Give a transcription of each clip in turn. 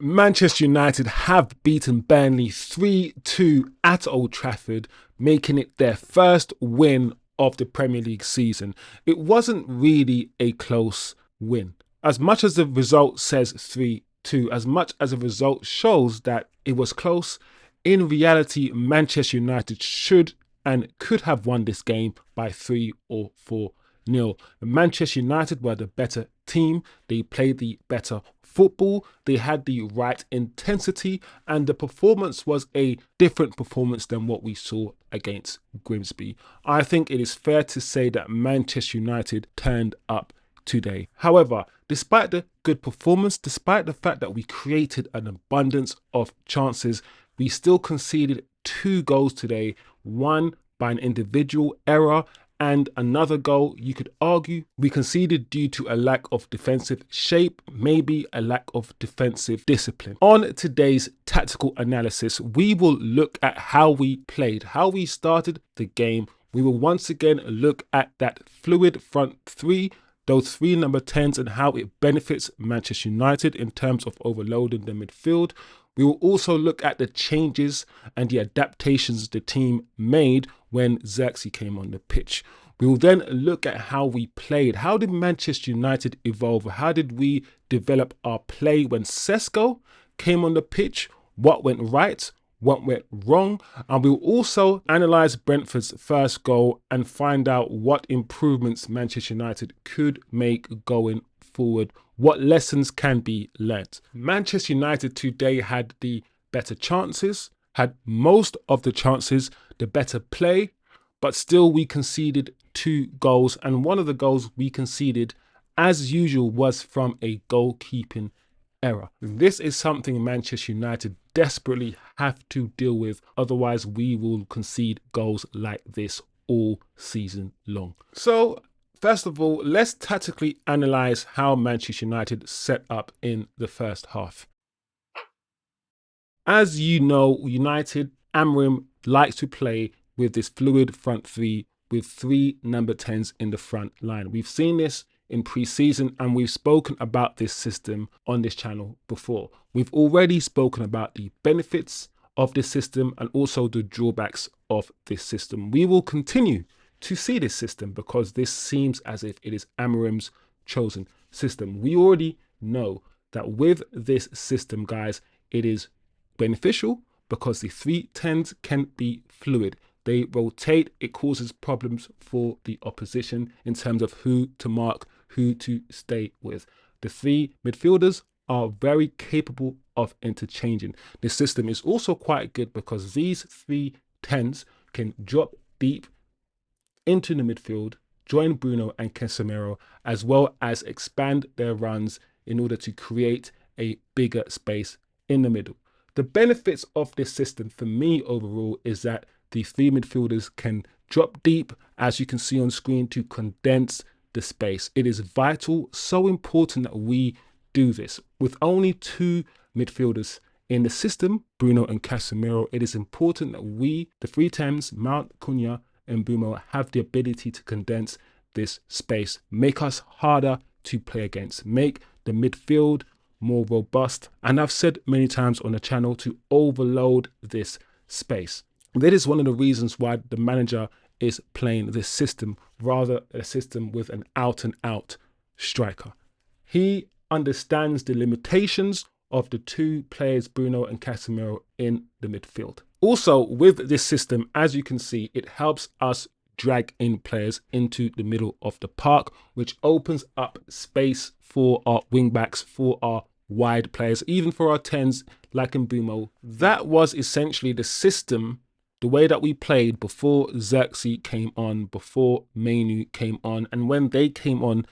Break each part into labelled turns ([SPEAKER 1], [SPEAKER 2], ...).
[SPEAKER 1] Manchester United have beaten Burnley 3-2 at Old Trafford, making it their first win of the Premier League season. It wasn't really a close win. As much as the result says 3-2, as much as the result shows that it was close, in reality, Manchester United should and could have won this game by 3 or 4-0. Manchester United were the better team. They played the better football. They had the right intensity, and the performance was a different performance than what we saw against Grimsby. I think it is fair to say that Manchester United turned up today. However, despite the good performance, despite the fact that we created an abundance of chances, we still conceded 2 goals today, one by an individual error, and another goal, you could argue, we conceded due to a lack of defensive shape, maybe a lack of defensive discipline. On today's tactical analysis, we will look at how we played, how we started the game. We will once again look at that fluid front three, those 3 number 10s, and how it benefits Manchester United in terms of overloading the midfield. We will also look at the changes and the adaptations the team made when Zirkzee came on the pitch. We will then look at how we played. How did Manchester United evolve? How did we develop our play when Sesko came on the pitch? What went right? What went wrong? And we'll also analyse Brentford's first goal and find out what improvements Manchester United could make going forward. What lessons can be learnt? Manchester United today had the better chances, had most of the chances, the better play, but still we conceded 2 goals, and one of the goals we conceded, as usual, was from a goalkeeping error. This is something Manchester United desperately have to deal with, otherwise we will concede goals like this all season long. So, first of all, let's tactically analyse how Manchester United set up in the first half. As you know, United, Mbuemo likes to play with this fluid front three with 3 number 10s in the front line. We've seen this in pre-season and we've spoken about this system on this channel before. We've already spoken about the benefits of this system and also the drawbacks of this system. We will continue to see this system because this seems as if it is Mbuemo's chosen system. We already know that with this system, guys, it is beneficial because the 3 10s can be fluid. They rotate. It causes problems for the opposition in terms of who to mark, who to stay with. The 3 midfielders are very capable of interchanging. This system is also quite good because these 3 10s can drop deep into the midfield, join Bruno and Casemiro, as well as expand their runs in order to create a bigger space in the middle. The benefits of this system for me overall is that the 3 midfielders can drop deep, as you can see on screen, to condense the space. It is vital, so important that we do this. With only 2 midfielders in the system, Bruno and Casemiro, it is important that we, the 3 10s, Mount, Cunha and Mbuemo, have the ability to condense this space, make us harder to play against, make the midfield more robust. And I've said many times on the channel to overload this space. That is one of the reasons why the manager is playing this system rather than a system with an out-and-out striker. He understands the limitations of the 2 players, Bruno and Casemiro, in the midfield. Also, with this system, as you can see, it helps us drag in players into the middle of the park, which opens up space for our wing-backs, for our wide players, even for our 10s like Mbuemo. That was essentially the system, the way that we played before Zirkzee came on, before Mainoo came on. And when they came on,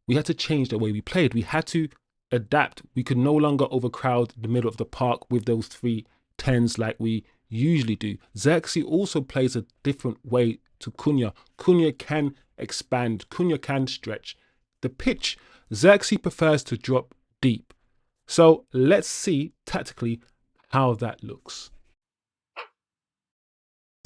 [SPEAKER 1] we had to change the way we played. We had to adapt. We could no longer overcrowd the middle of the park with those 3 10s like we usually do. Zirkzee also plays a different way to Cunha. Cunha can expand. Cunha can stretch the pitch. Zirkzee prefers to drop deep. So let's see tactically how that looks.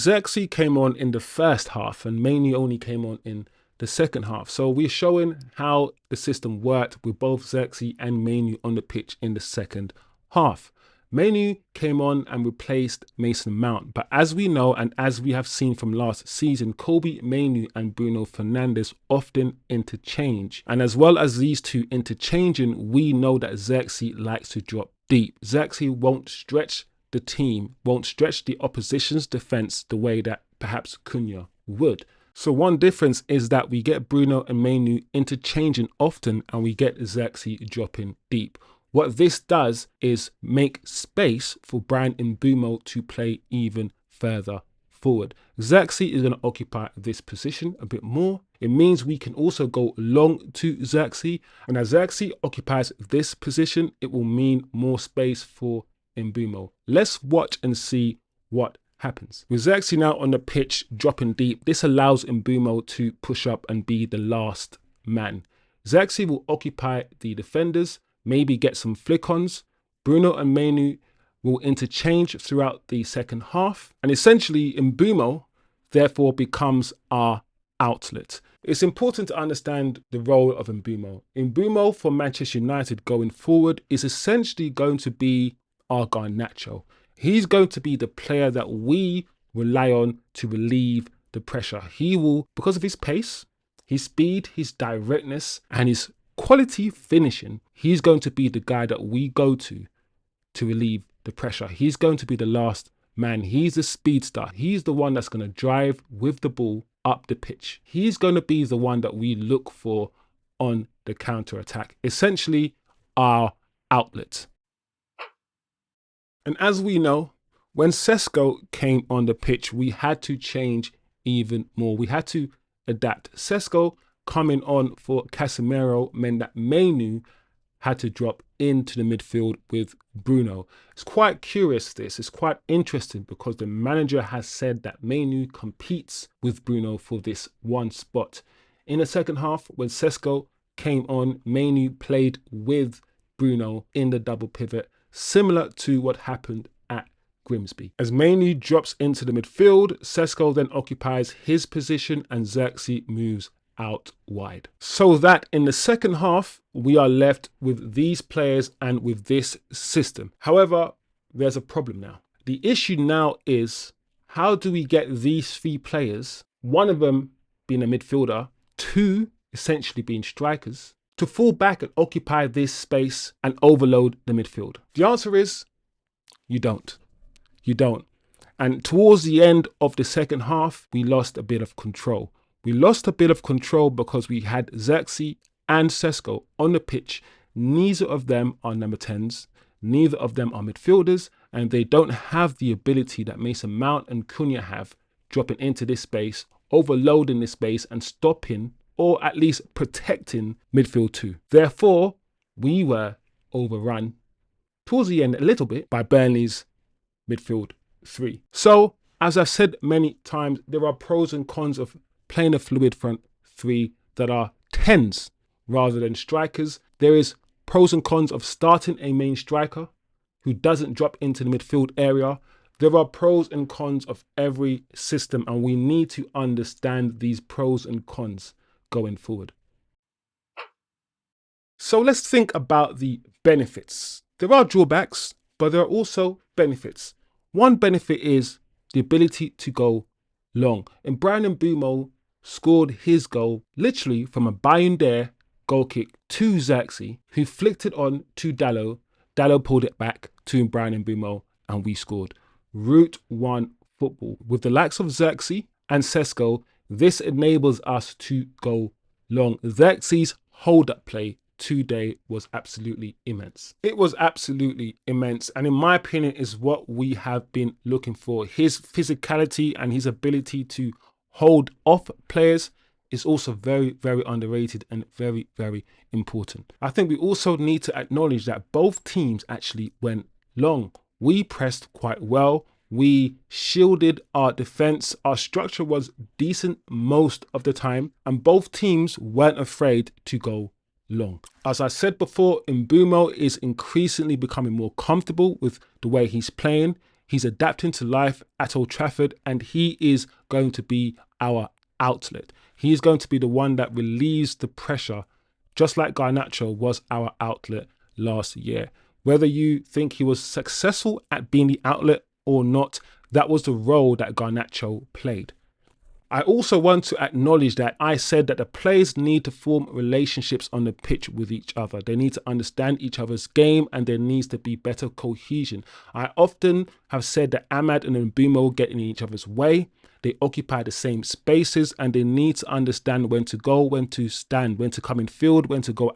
[SPEAKER 1] Zirkzee came on in the first half and Mainoo only came on in the second half. So we're showing how the system worked with both Zirkzee and Mainoo on the pitch in the second half. Mainoo came on and replaced Mason Mount, but as we know and as we have seen from last season, Kobbie Mainoo and Bruno Fernandes often interchange. And as well as these two interchanging, we know that Zirkzee likes to drop deep. Zirkzee won't stretch the team, won't stretch the opposition's defence the way that perhaps Cunha would. So one difference is that we get Bruno and Mainoo interchanging often and we get Zirkzee dropping deep. What this does is make space for Bryan Mbuemo to play even further forward. Zirkzee is going to occupy this position a bit more. It means we can also go long to Zirkzee. And as Zirkzee occupies this position, it will mean more space for Mbuemo. Let's watch and see what happens. With Zirkzee now on the pitch, dropping deep, this allows Mbuemo to push up and be the last man. Zirkzee will occupy the defenders, maybe get some flick-ons. Bruno and Mainoo will interchange throughout the second half. And essentially, Mbuemo therefore becomes our outlet. It's important to understand the role of Mbuemo. Mbuemo for Manchester United going forward is essentially going to be our Garnacho. He's going to be the player that we rely on to relieve the pressure. He will, because of his pace, his speed, his directness, and his quality finishing, he's going to be the guy that we go to relieve the pressure. He's going to be the last man. He's the speedster. He's the one that's going to drive with the ball up the pitch. He's going to be the one that we look for on the counter-attack. Essentially, our outlet. And as we know, when Sesko came on the pitch, we had to change even more. We had to adapt. Sesko coming on for Casemiro meant that Mainoo had to drop into the midfield with Bruno. It's quite curious this. It's quite interesting because the manager has said that Mainoo competes with Bruno for this one spot. In the second half, when Sesko came on, Mainoo played with Bruno in the double pivot, similar to what happened at Grimsby. As Mainoo drops into the midfield, Sesko then occupies his position and Zirkzee moves out wide. So that in the second half, we are left with these players and with this system. However, there's a problem now. The issue now is, how do we get these three players, one of them being a midfielder, two essentially being strikers, to fall back and occupy this space and overload the midfield? The answer is, you don't. You don't. And towards the end of the second half, we lost a bit of control. We lost a bit of control because we had Zirkzee and Sesko on the pitch. Neither of them are number 10s. Neither of them are midfielders. And they don't have the ability that Mason Mount and Cunha have, dropping into this space, overloading this space and stopping or at least protecting midfield 2. Therefore, we were overrun towards the end a little bit by Burnley's midfield 3. So, as I've said many times, there are pros and cons of playing a fluid front 3 that are 10s rather than strikers. There is pros and cons of starting a main striker who doesn't drop into the midfield area. There are pros and cons of every system, and we need to understand these pros and cons going forward. So let's think about the benefits. There are drawbacks, but there are also benefits. One benefit is the ability to go long. And Bryan Mbuemo scored his goal literally from a Bayern goal kick to Zirkzee, who flicked it on to Dalot. Dalot pulled it back to Bryan Mbuemo and we scored. Route 1 football. With the likes of Zirkzee and Sesko, this enables us to go long. Zirkzee's hold-up play today was absolutely immense. It was absolutely immense, and in my opinion is what we have been looking for. His physicality and his ability to hold off players is also very, very underrated and very, very important. I think we also need to acknowledge that both teams actually went long. We pressed quite well. We shielded our defense. Our structure was decent most of the time, and both teams weren't afraid to go long. As I said before, Mbuemo is increasingly becoming more comfortable with the way he's playing. He's adapting to life at Old Trafford, and he is going to be our outlet. He's going to be the one that relieves the pressure, just like Garnacho was our outlet last year. Whether you think he was successful at being the outlet or not, that was the role that Garnacho played. I also want to acknowledge that I said that the players need to form relationships on the pitch with each other. They need to understand each other's game and there needs to be better cohesion. I often have said that Ahmad and Mbuemo get in each other's way. They occupy the same spaces and they need to understand when to go, when to stand, when to come in field, when to go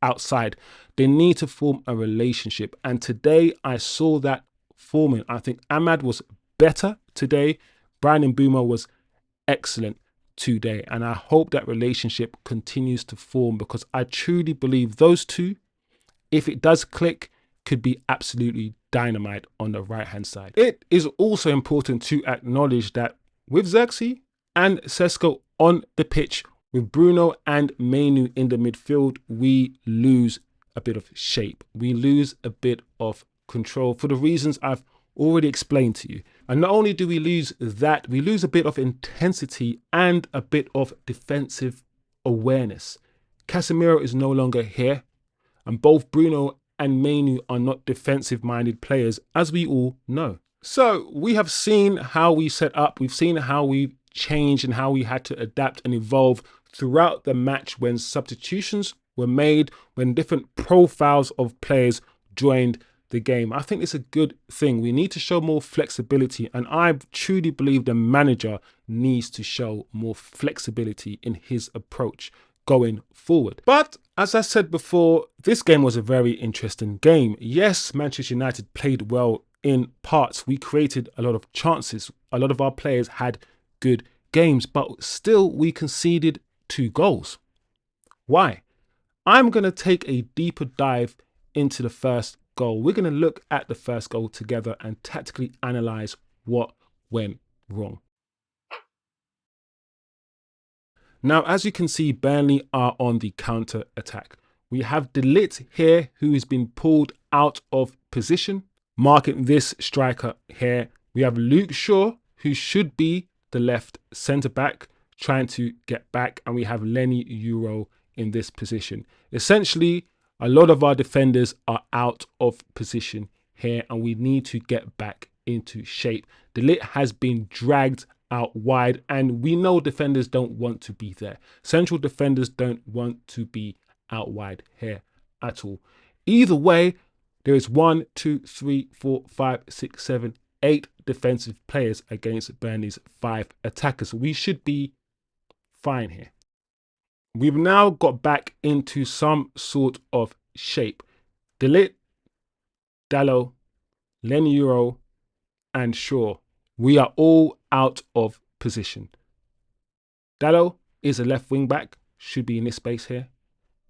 [SPEAKER 1] outside. They need to form a relationship. And today I saw that forming. I think Ahmad was better today. Bryan Mbuemo was excellent today, and I hope that relationship continues to form, because I truly believe those two, if it does click, could be absolutely dynamite on the right hand side. It is also important to acknowledge that with Zirkzee and Sesko on the pitch, with Bruno and Mainoo in the midfield, we lose a bit of shape. We lose a bit of control for the reasons I've already explained to you. And not only do we lose that, we lose a bit of intensity and a bit of defensive awareness. Casemiro is no longer here, and both Bruno and Mainoo are not defensive-minded players, as we all know. So we have seen how we set up, we've seen how we changed and how we had to adapt and evolve throughout the match when substitutions were made, when different profiles of players joined the game. I think it's a good thing. We need to show more flexibility, and I truly believe the manager needs to show more flexibility in his approach going forward. But as I said before, this game was a very interesting game. Yes, Manchester United played well in parts. We created a lot of chances. A lot of our players had good games, but still we conceded 2 goals. Why? I'm going to take a deeper dive into the first goal. We're going to look at the first goal together and tactically analyze what went wrong. Now, as you can see, Burnley are on the counter attack. We have dalot here, who has been pulled out of position, marking this striker here. We have Luke Shaw, who should be the left centre back, trying to get back, and we have Leny Yoro in this position. Essentially, a lot of our defenders are out of position here, and we need to get back into shape. Dalot has been dragged out wide, and we know defenders don't want to be there. Central defenders don't want to be out wide here at all. Either way, there is 1, 2, 3, 4, 5, 6, 7, 8 defensive players against Burnley's 5 attackers. We should be fine here. We've now got back into some sort of shape. Dalot, Dalot, Leny Yoro, and Shaw. We are all out of position. Dalot is a left wing back, should be in this space here.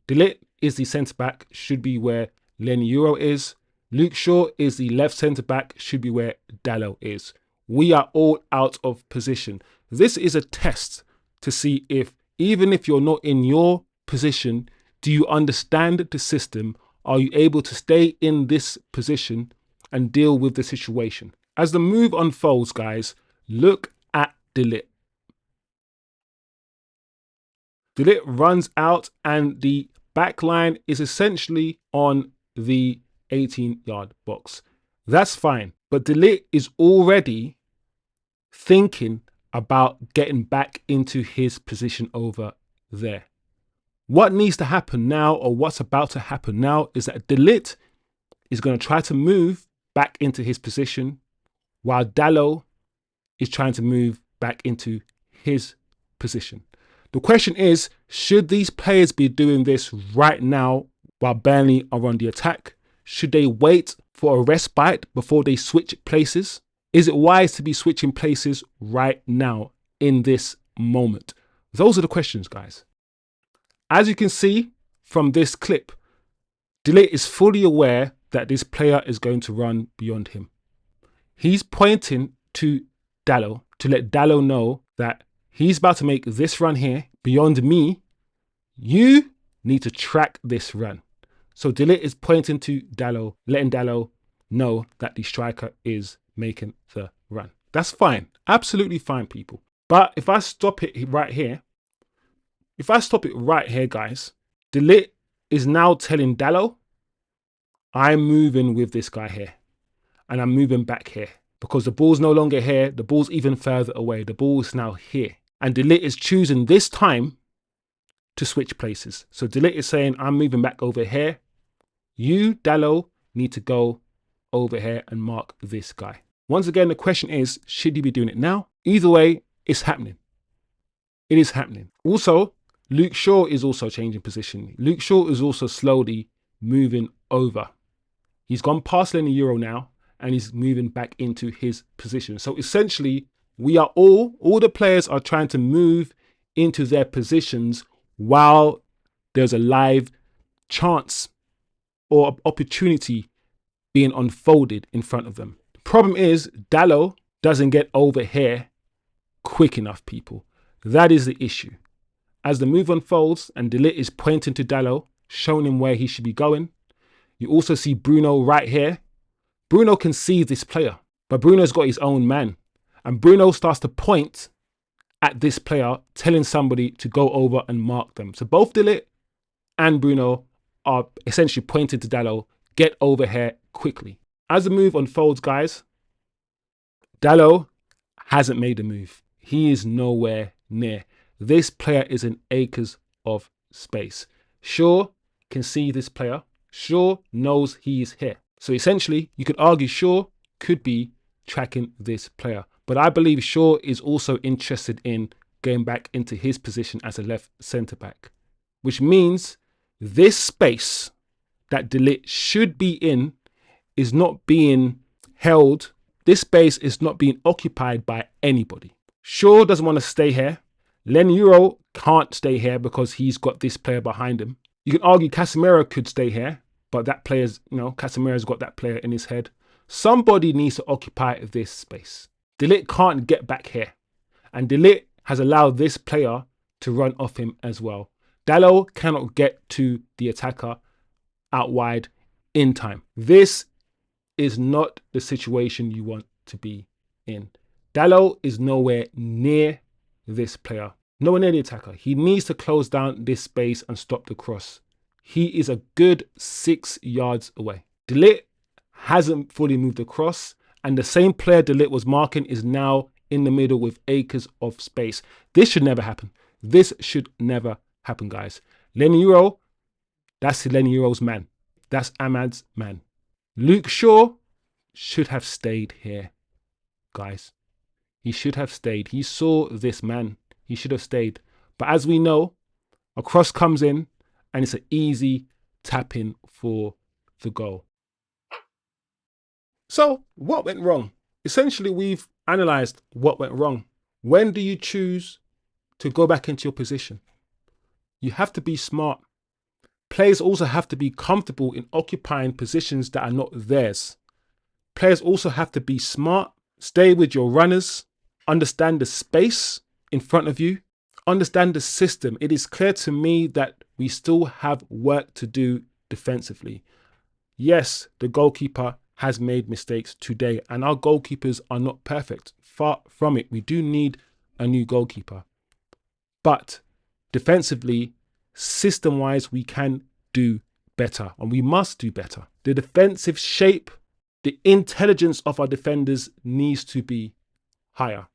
[SPEAKER 1] Dalot is the centre back, should be where Leny Yoro is. Luke Shaw is the left centre back, should be where Dalot is. We are all out of position. This is a test to see if, even if you're not in your position, do you understand the system? Are you able to stay in this position and deal with the situation? As the move unfolds, guys, look at Dalot. Dalot runs out and the back line is essentially on the 18-yard box. That's fine, but Dalot is already thinking about getting back into his position over there. What needs to happen now, or what's about to happen now, is that Dalot is going to try to move back into his position while Dalot is trying to move back into his position. The question is, should these players be doing this right now while Burnley are on the attack? Should they wait for a respite before they switch places? Is it wise to be switching places right now in this moment? Those are the questions, guys. As you can see from this clip, Dalot is fully aware that this player is going to run beyond him. He's pointing to Dalot to let Dalot know that he's about to make this run here beyond me. You need to track this run. So Dalot is pointing to Dalot, letting Dalot know that the striker is making the run. That's fine. Absolutely fine, people. But if I stop it right here, guys, Dalot is now telling Dalot, I'm moving with this guy here, and I'm moving back here because the ball's no longer here. The ball's even further away. The ball is now here. And dalot is choosing this time to switch places. So dalot is saying, I'm moving back over here. You, dalot, need to go over here and mark this guy. Once again, the question is, should you be doing it now? Either way, it's happening. It is happening. Also, Luke Shaw is also changing position. Luke Shaw is also slowly moving over. He's gone past Lenny Euro now, and he's moving back into his position. So essentially, we are all the players are trying to move into their positions while there's a live chance or opportunity being unfolded in front of them. The problem is dalot doesn't get over here quick enough, people. That is the issue. As the move unfolds and dalot is pointing to dalot, showing him where he should be going, you also see Bruno right here. Bruno can see this player, but Bruno's got his own man. And Bruno starts to point at this player, telling somebody to go over and mark them. So both dalot and Bruno are essentially pointing to dalot, get over here quickly. As the move unfolds, guys, dalot hasn't made a move. He is nowhere near. This player is in acres of space. Shaw can see this player. Shaw knows he is here. So essentially, you could argue Shaw could be tracking this player. But I believe Shaw is also interested in going back into his position as a left centre back, which means this space that dalot should be in is not being held. This space is not being occupied by anybody. Shaw doesn't want to stay here. Len Euro can't stay here because he's got this player behind him. You can argue Casemiro could stay here, but that player's, Casemiro's got that player in his head. Somebody needs to occupy this space. Dalot can't get back here. And dalot has allowed this player to run off him as well. Dalot cannot get to the attacker out wide in time. This is not the situation you want to be in. Dalot is nowhere near this player. Nowhere near the attacker. He needs to close down this space and stop the cross. He is a good 6 yards away. Dalot hasn't fully moved across, and the same player dalot was marking is now in the middle with acres of space. This should never happen. This should never happen, guys. Lenny Euro, that's Lenny Euro's man. That's Ahmad's man. Luke Shaw should have stayed here, guys. He should have stayed. He saw this man. He should have stayed. But as we know, a cross comes in and it's an easy tap in for the goal. So what went wrong? Essentially, we've analysed what went wrong. When do you choose to go back into your position? You have to be smart. Players also have to be comfortable in occupying positions that are not theirs. Players also have to be smart, stay with your runners, understand the space in front of you, understand the system. It is clear to me that we still have work to do defensively. Yes, the goalkeeper has made mistakes today, and our goalkeepers are not perfect. Far from it. We do need a new goalkeeper. But defensively, system-wise, we can do better, and we must do better. The defensive shape, the intelligence of our defenders needs to be higher.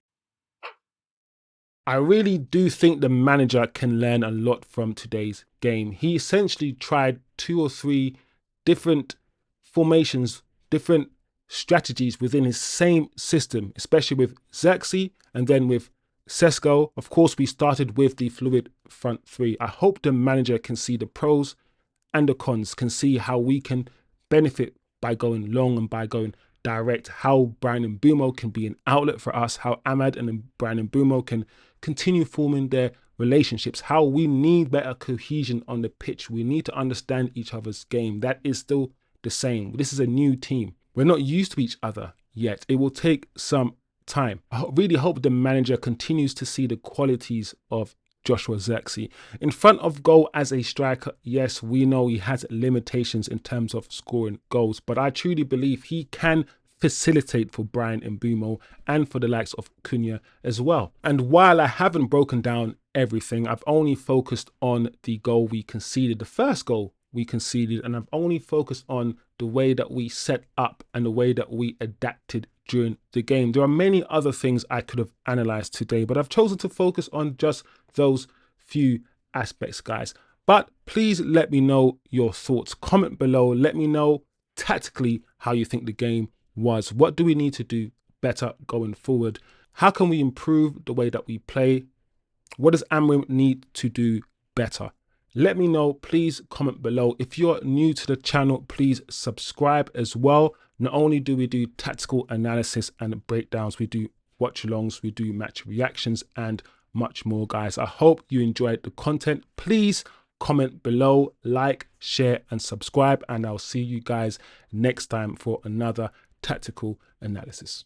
[SPEAKER 1] I really do think the manager can learn a lot from today's game. He essentially tried 2 or 3 different formations, different strategies within his same system, especially with Zirkzee and then with Sesko. Of course, we started with the fluid front 3. I hope the manager can see the pros and the cons, can see how we can benefit by going long and by going direct, how Bryan Mbuemo can be an outlet for us, how Ahmad and Bryan Mbuemo can continue forming their relationships, how we need better cohesion on the pitch. We need to understand each other's game. That is still the same. This is a new team. We're not used to each other yet. It will take some time. I really hope the manager continues to see the qualities of Joshua Zirkzee. In front of goal as a striker, yes, we know he has limitations in terms of scoring goals, but I truly believe he can facilitate for Bryan Mbuemo and for the likes of Cunha as well. And while I haven't broken down everything, I've only focused on the goal we conceded, the first goal we conceded, and I've only focused on the way that we set up and the way that we adapted during the game. There are many other things I could have analysed today, but I've chosen to focus on just those few aspects, guys. But please let me know your thoughts. Comment below. Let me know tactically how you think the game was. What do we need to do better going forward? How can we improve the way that we play? What does Mbuemo need to do better? Let me know. Please comment below. If you're new to the channel, please subscribe as well. Not only do we do tactical analysis and breakdowns, we do watch-alongs, we do match reactions, and much more, guys. I hope you enjoyed the content. Please comment below, like, share, and subscribe, and I'll see you guys next time for another tactical analysis.